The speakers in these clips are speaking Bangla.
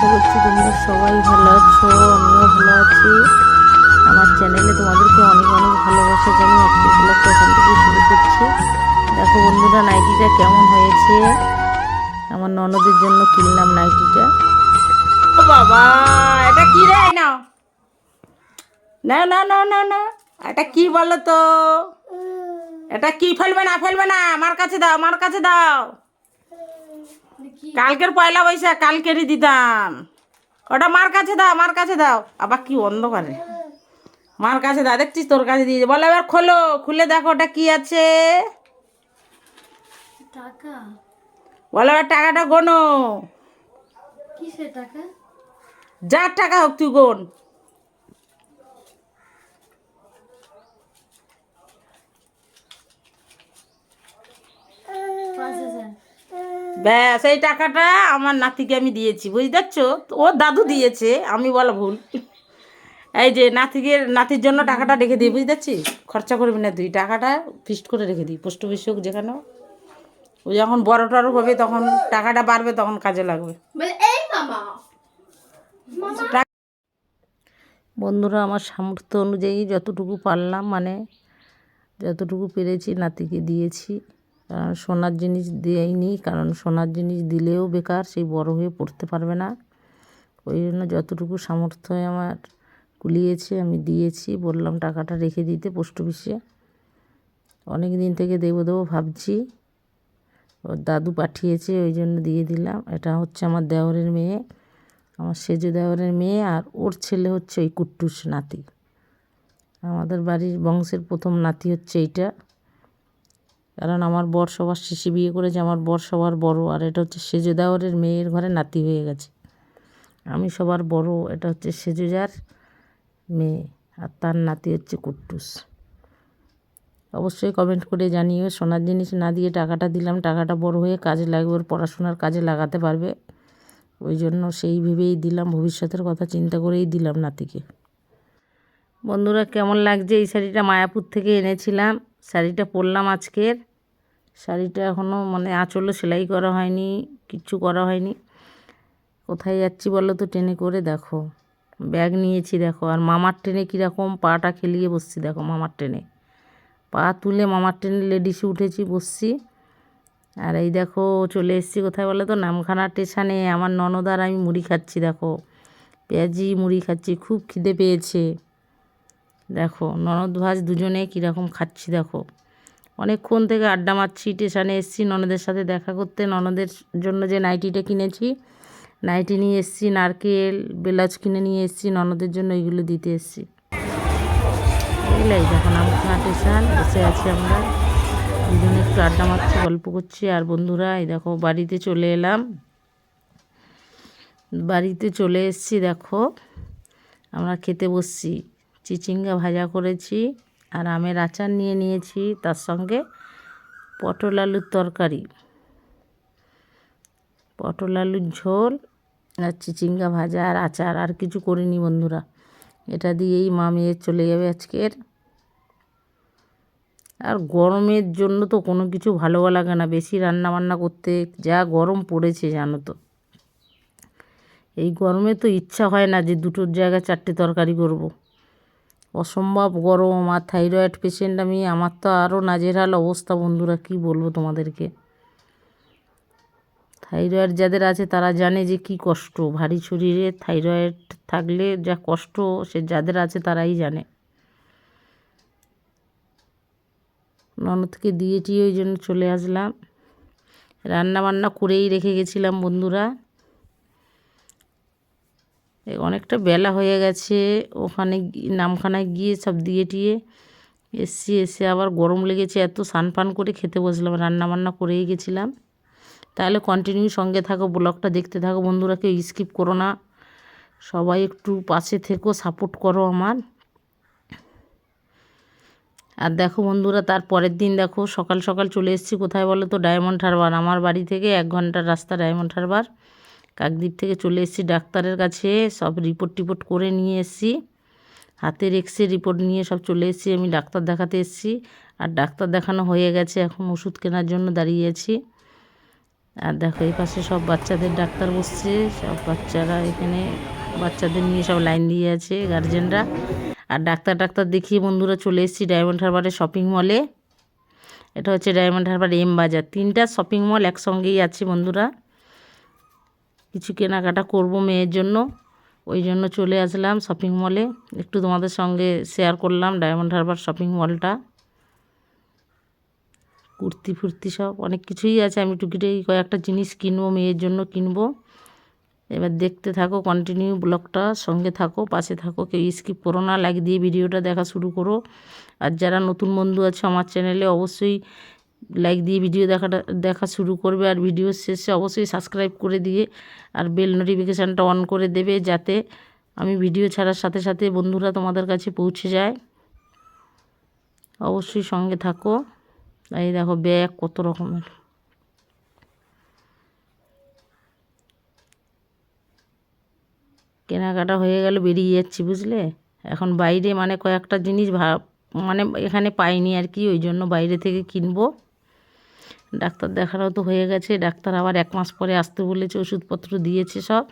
আশা করছি তোমরা সবাই ভালো আছো, আমিও ভালো আছি। আমার চ্যানেলে তোমাদেরকে অনেক অনেক ভালোবাসা জানিয়ে আজকে ব্লগটা ওখান থেকে শুরু করছি। দেখো বন্ধুরা, নাইটিটা কেমন হয়েছে। আমার ননদের জন্য কিনলাম নাইটিটা। ও বাবা, এটা কি রে? নাও না না না না না, এটা কি বলো তো? এটা কি? ফেলবে না ফেলবে না, আমার কাছে দাও, আমার কাছে দাও। কালকের পয়লা বৈশাখ, কালকেরই দিতাম। ওটা মার কাছে দাও, মার কাছে দাও। আবার কি অন্ধকারে, মার কাছে দাও। দেখছিস, তোর কাছে দিয়ে বলো। এবার খোলো, খুলে দেখো ওটা কি আছে। টাকা? বলো এবার টাকাটা গোনো। কিসের টাকা? যার টাকা হোক তুই গোন। 5,000। ব্যাস, এই টাকাটা আমার নাতিকে আমি দিয়েছি, বুঝতে পারছো? ওর দাদু দিয়েছে, আমি বলা ভুল। এই যে নাতির জন্য টাকাটা রেখে দিই, বুঝতে পারছিস? খরচা করবি না তুই, টাকাটা ফিক্সড করে রেখে দিই, পোস্ট অফিস হোক যেখানে। ও যখন বড় টড় হবে তখন টাকাটা বাড়বে, তখন কাজে লাগবে। এই মামা বন্ধুরা, আমার সামর্থ্য অনুযায়ী যতটুকু পারলাম, মানে যতটুকু পেরেছি নাতিকে দিয়েছি। কারণ সোনার জিনিস দেয়নি, কারণ সোনার জিনিস দিলেও বেকার, সেই বড় হয়ে পড়তে পারবে না। ওই জন্য যতটুকু সামর্থ্য আমার কুলিয়েছে আমি দিয়েছি। বললাম টাকাটা রেখে দিতে পোস্ট অফিসে। অনেক দিন থেকে দেবো দেবো ভাবছি, ওর দাদু পাঠিয়েছে, ওই জন্য দিয়ে দিলাম। এটা হচ্ছে আমার দেওরের মেয়ে, আমার সেজো দেওরের মেয়ে, আর ওর ছেলে হচ্ছে ওই কুট্টুস নাতি। আমাদের বাড়ির বংশের প্রথম নাতি হচ্ছে এইটা। কারণ আমার বর সবার শেষে বিয়ে করেছে, আমার বর সবার বড়। আর এটা হচ্ছে সেজো দেওরের মেয়ের ঘরে নাতি হয়ে গেছে, আমি সবার বড়। এটা হচ্ছে সেজোজার মেয়ে, আর তার নাতি হচ্ছে কুট্টুস। অবশ্যই কমেন্ট করে জানিও। সোনার জিনিস না দিয়ে টাকাটা দিলাম, টাকাটা বড় হয়ে কাজে লাগবে, ওর পড়াশোনার কাজে লাগাতে পারবে। ওই জন্য সেই ভেবেই দিলাম, ভবিষ্যতের কথা চিন্তা করেই দিলাম নাতিকে। বন্ধুরা, কেমন লাগছে? এই শাড়িটা মায়াপুর থেকে এনেছিলাম, শাড়িটা পরলাম আজকের। শাড়িটা এখনও মানে আঁচলও সেলাই করা হয়নি, কিচ্ছু করা হয়নি। কোথায় যাচ্ছি বলো তো? ট্রেনে করে। দেখো ব্যাগ নিয়েছি, দেখো। আর মামার ট্রেনে কীরকম পাটা খেলিয়ে বসছি, দেখো। মামার ট্রেনে পা তুলে মামার ট্রেনে লেডিসে উঠেছি, বসছি। আর এই দেখো চলে এসেছি কোথায় বলো তো? নামখানা স্টেশনে। আমার ননদ আর আমি মুড়ি খাচ্ছি, দেখো। পেঁয়াজি মুড়ি খাচ্ছি, খুব খিদে পেয়েছে। দেখো ননদ ভাজ দুজনে কীরকম খাচ্ছি, দেখো। অনেকক্ষণ থেকে আড্ডা মারছি, স্টেশনে এসেছি ননদের সাথে দেখা করতে। ননদের জন্য যে নাইটিটা কিনেছি, নাইটি নিয়ে এসেছি, নারকেল ব্লাউজ কিনে নিয়ে এসেছি ননদের জন্য, এইগুলো দিতে এসেছি। বুঝলেই, দেখো নামখানা স্টেশন বসে আছি আমরা দুজনে, একটু আড্ডা মারছি, গল্প করছি। আর বন্ধুরা, এই দেখো বাড়িতে চলে এলাম, বাড়িতে চলে এসেছি। দেখো আমরা খেতে বসছি। চিচিঙ্গা ভাজা করেছি, আর আমের আচার নিয়ে নিয়েছি, তার সঙ্গে পটল আলুর তরকারি, পটল আলুর ঝোল, আর চিচিঙ্গা ভাজা আর আচার। আর কিছু করিনি বন্ধুরা, এটা দিয়েই মা মেয়ে চলে যাবে আজকের। আর গরমের জন্য তো কোনো কিছু ভালো লাগে না বেশি রান্না বান্না করতে, যা গরম পড়েছে জানো তো। এই গরমে তো ইচ্ছা হয় না যে দুটোর জায়গায় চারটে তরকারি করব, অসম্ভব গরম। আর থাইরয়েড পেশেন্ট আমি, আমার তো আরও নাজেহাল অবস্থা বন্ধুরা, কি বলবো তোমাদেরকে। থাইরয়েড যাদের আছে তারা জানে যে কি কষ্ট, ভারী শরীরে থাইরয়েড থাকলে যা কষ্ট, সে যাদের আছে তারাই জানে। ননদকে দিয়েছি, ওই জন্য চলে আসলাম। রান্না বান্না করেই রেখে গেছিলাম বন্ধুরা। অনেকটা বেলা হয়ে গেছে, ওখানে নামখানায় গিয়ে সব দিয়ে টিয়ে এসছি। এসে আবার গরম লেগেছে এত, স্নান পান করে খেতে বসলাম। রান্না বান্না করেই গেছিলাম। তাহলে কন্টিনিউ সঙ্গে থাকো, ব্লগটা দেখতে থাকো বন্ধুরা, কেউ স্কিপ করো না। সবাই একটু পাশে থেকো, সাপোর্ট করো আমার। আর দেখো বন্ধুরা, তার পরের দিন দেখো সকাল সকাল চলে এসেছি কোথায় বলো তো? ডায়মন্ড হারবার। আমার বাড়ি থেকে 1 ঘন্টার রাস্তা ডায়মন্ড হারবার। কাকদ্বীপ থেকে চলে এসেছি ডাক্তারের কাছে, সব রিপোর্ট টিপোর্ট করে নিয়ে এসেছি। হাতের এক্সরে রিপোর্ট নিয়ে সব চলে এসেছি, আমি ডাক্তার দেখাতে এসেছি। আর ডাক্তার দেখানো হয়ে গেছে, এখন ওষুধ কেনার জন্য দাঁড়িয়ে আছি। আর দেখো এই পাশে সব বাচ্চাদের ডাক্তার বসছে, সব বাচ্চারা এখানে বাচ্চাদের নিয়ে সব লাইন দিয়ে আছে গার্জেনরা। আর ডাক্তার দেখিয়ে বন্ধুরা চলে এসেছি ডায়মন্ড হারবারের শপিং মলে। এটা হচ্ছে ডায়মন্ড হারবার এম বাজার, 3টা শপিং মল একসঙ্গেই আছে বন্ধুরা। কিছু কেনাকাটা করব মেয়ের জন্য, ওই জন্য চলে আসলাম শপিং মলে। একটু তোমাদের সঙ্গে শেয়ার করলাম ডায়মন্ড হারবার শপিং মলটা। কুর্তি ফুর্তি সব অনেক কিছুই আছে, আমি টুকিটাকি কয়েকটা জিনিস কিনবো, মেয়ের জন্য কিনবো। এবার দেখতে থাকো, কন্টিনিউ ব্লগটা সঙ্গে থাকো, পাশে থাকো, কেউ স্কিপ করো না, লাইক দিয়ে ভিডিওটা দেখা শুরু করো। আর যারা নতুন বন্ধু আছে আমার চ্যানেলে অবশ্যই লাইক দিয়ে ভিডিও দেখা শুরু করবে। আর ভিডিও শেষে অবশ্যই সাবস্ক্রাইব করে দিয়ে আর বেল নোটিফিকেশানটা অন করে দেবে, যাতে আমি ভিডিও ছাড়ার সাথে সাথে বন্ধুরা তোমাদের কাছে পৌঁছে যায়। অবশ্যই সঙ্গে থাকো। এই দেখো ব্যাগ কত রকমের, কেনাকাটা হয়ে গেল, বেরিয়ে যাচ্ছি বুঝলে। এখন বাইরে মানে কয়েকটা জিনিস মানে এখানে পাইনি আর কি, ওই জন্য বাইরে থেকে কিনবো। ডাক্তার দেখানো তো হয়ে গেছে, ডাক্তার আবার 1 মাস পরে আসতে বলেছে, ওষুধপত্র দিয়েছে সব।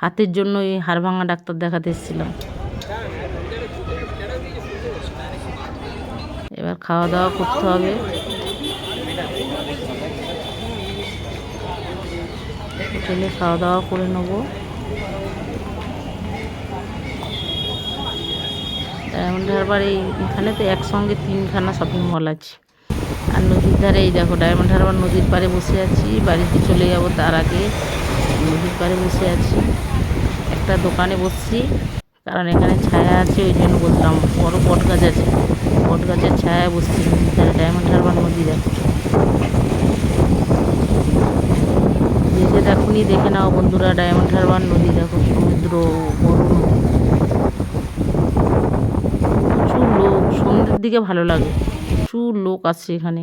হাতের জন্য এই হাড়ভাঙা ডাক্তার দেখাতে এসেছিলাম। এবার খাওয়া দাওয়া করতে হবে। হোটেলে খাওয়া দাওয়া করে নেবো। ডায়মন্ড হারবার এখানে তো একসঙ্গে 3খানা শপিং মল আছে। আর নদীর ধারে এই দেখো ডায়মন্ড হারবার নদীর পাড়ে বসে আছি, বাড়িতে চলে যাব তার আগে নদীর পাড়ে বসে আছি। একটা দোকানে বসছি, কারণ এখানে ছায়া আছে, ওই জন্য বললাম। বড় বট গাছ আছে, বট গাছের ছায়ায় বসছি নদীর ধারে। ডায়মন্ড হারবার নদী দেখো, দেখুনি দেখে নাও বন্ধুরা। ডায়মন্ড হারবার নদী দেখো, সমুদ্র, বড় নদী, প্রচুর লোক। সন্ধ্যের দিকে ভালো লাগে, প্রচুর লোক আসছে এখানে।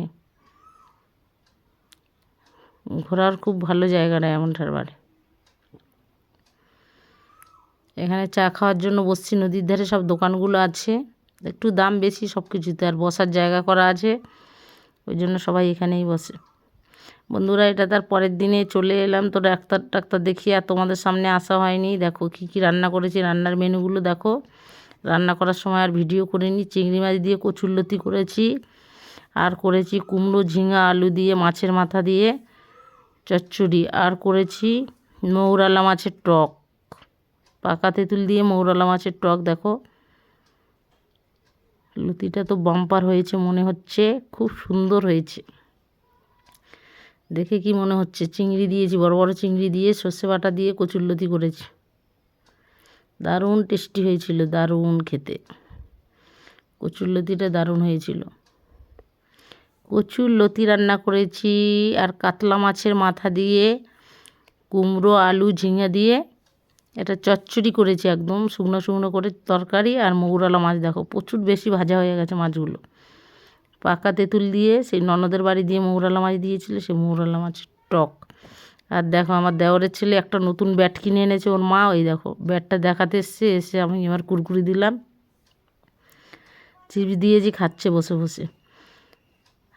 ঘোরার খুব ভালো জায়গা ডায়মন্ড হারবারে। এখানে চা খাওয়ার জন্য বসছি, নদীর ধারে সব দোকানগুলো আছে, একটু দাম বেশি সব কিছুতে, আর বসার জায়গা করা আছে, ওই জন্য সবাই এখানেই বসে। বন্ধুরা এটা তার পরের দিনে চলে এলাম, তো ডাক্তার দেখিয়ে আর তোমাদের সামনে আসা হয়নি। দেখো কি কি রান্না করেছি, রান্নার মেনুগুলো দেখো। রান্না করার সময় আর ভিডিও করিনি। চিংড়ি মাছ দিয়ে কচুরলতি করেছি, আর করেছি কুমড়ো, ঝিঙা, আলু দিয়ে মাছের মাথা দিয়ে চচ্চড়ি, আর করেছি মৌরালা মাছের টক, পাকা তেঁতুল দিয়ে মৌরালা মাছের টক। দেখো লুতিটা তো বাম্পার হয়েছে মনে হচ্ছে, খুব সুন্দর হয়েছে। দেখে কি মনে হচ্ছে, চিংড়ি দিয়েছি, বড় বড় চিংড়ি দিয়ে সর্ষে বাটা দিয়ে কচুরলতি করেছি, দারুণ টেস্টি হয়েছিল, দারুণ খেতে। কচুরলতিটা দারুণ হয়েছিল। কচুরলতি রান্না করেছি, আর কাতলা মাছের মাথা দিয়ে কুমড়ো, আলু, ঝিঙে দিয়ে এটা চচ্চড়ি করেছি, একদম শুকনো শুকনো করে তরকারি। আর মৌরালা মাছ দেখো প্রচুর বেশি ভাজা হয়ে গেছে মাছগুলো। পাকা তেঁতুল দিয়ে, সেই ননদের বাড়ি দিয়ে মৌরালা মাছ দিয়েছিল, সেই মৌরালা মাছের টক। আর দেখো আমার দেওরের ছেলে একটা নতুন ব্যাট কিনে এনেছে, ওর মা, ওই দেখো ব্যাটটা দেখাতে এসে আমি এবার কুরকুরি দিলাম, চিপস দিয়েছি, খাচ্ছে বসে বসে।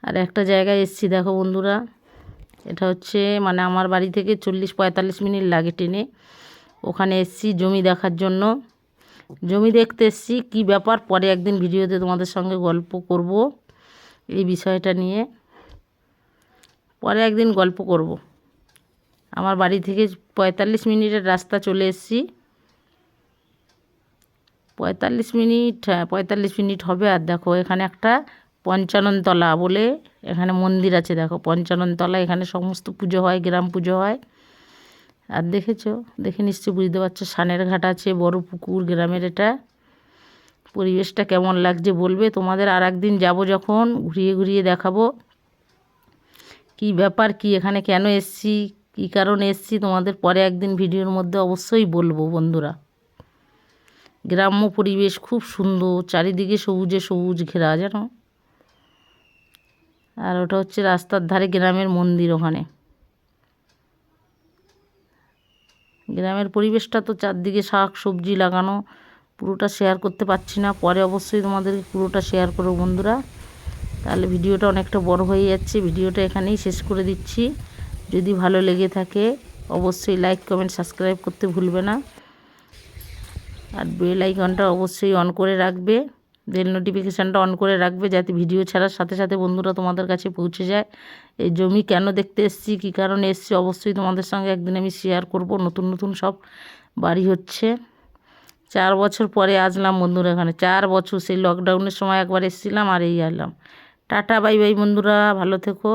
আর একটা জায়গায় এসছি দেখো বন্ধুরা, এটা হচ্ছে মানে আমার বাড়ি থেকে 40-45 মিনিট লাগে ট্রেনে। ওখানে এসছি জমি দেখার জন্য, জমি দেখতে এসছি। কী ব্যাপার পরে একদিন ভিডিওতে তোমাদের সঙ্গে গল্প করব এই বিষয়টা নিয়ে, পরে একদিন গল্প করব। আমার বাড়ি থেকে 45 মিনিটের রাস্তা, চলে এসছি 45 মিনিট, হ্যাঁ 45 মিনিট হবে। আর দেখো এখানে একটা পঞ্চাননতলা বলে এখানে মন্দির আছে, দেখো পঞ্চাননতলা, এখানে সমস্ত পুজো হয়, গ্রাম পুজো হয়। আর দেখেছো, দেখে নিশ্চয়ই বুঝতে পারছো, সানের ঘাট আছে, বড় পুকুর, গ্রামের এটা। পরিবেশটা কেমন লাগছে বলবে তোমাদের। আর একদিন যাবো যখন, ঘুরিয়ে ঘুরিয়ে দেখাবো কি ব্যাপার, কি এখানে কেন এসছি, কী কারণে এসছি, তোমাদের পরে একদিন ভিডিওর মধ্যে অবশ্যই বলবো বন্ধুরা। গ্রাম্য পরিবেশ খুব সুন্দর, চারিদিকে সবুজে সবুজ ঘেরা জানো। আর ওটা হচ্ছে রাস্তার ধারে গ্রামের মন্দির। ওখানে গ্রামের পরিবেশটা তো চারদিকে শাক সবজি লাগানো, পুরোটা শেয়ার করতে পারছি না, পরে অবশ্যই তোমাদেরকে পুরোটা শেয়ার করবো বন্ধুরা। তাহলে ভিডিওটা অনেকটা বড় হয়ে যাচ্ছে, ভিডিওটা এখানেই শেষ করে দিচ্ছি। যদি ভালো লেগে থাকে অবশ্যই লাইক কমেন্ট সাবস্ক্রাইব করতে ভুলবে না, আর বেল আইকনটা অবশ্যই অন করে রাখবে, বেল নোটিফিকেশানটা অন করে রাখবে যাতে ভিডিও ছাড়ার সাথে সাথে বন্ধুরা তোমাদের কাছে পৌঁছে যায়। এই জমি কেন দেখতে এসেছি, কী কারণে এসেছি অবশ্যই তোমাদের সঙ্গে একদিন আমি শেয়ার করব। নতুন নতুন সব বাড়ি হচ্ছে। 4 বছর পরে আসলাম বন্ধুরা এখানে, 4 বছর, সেই লকডাউনের সময় একবার এসেছিলাম আর এই এলাম। টাটা বাই বাই বন্ধুরা, ভালো থেকো।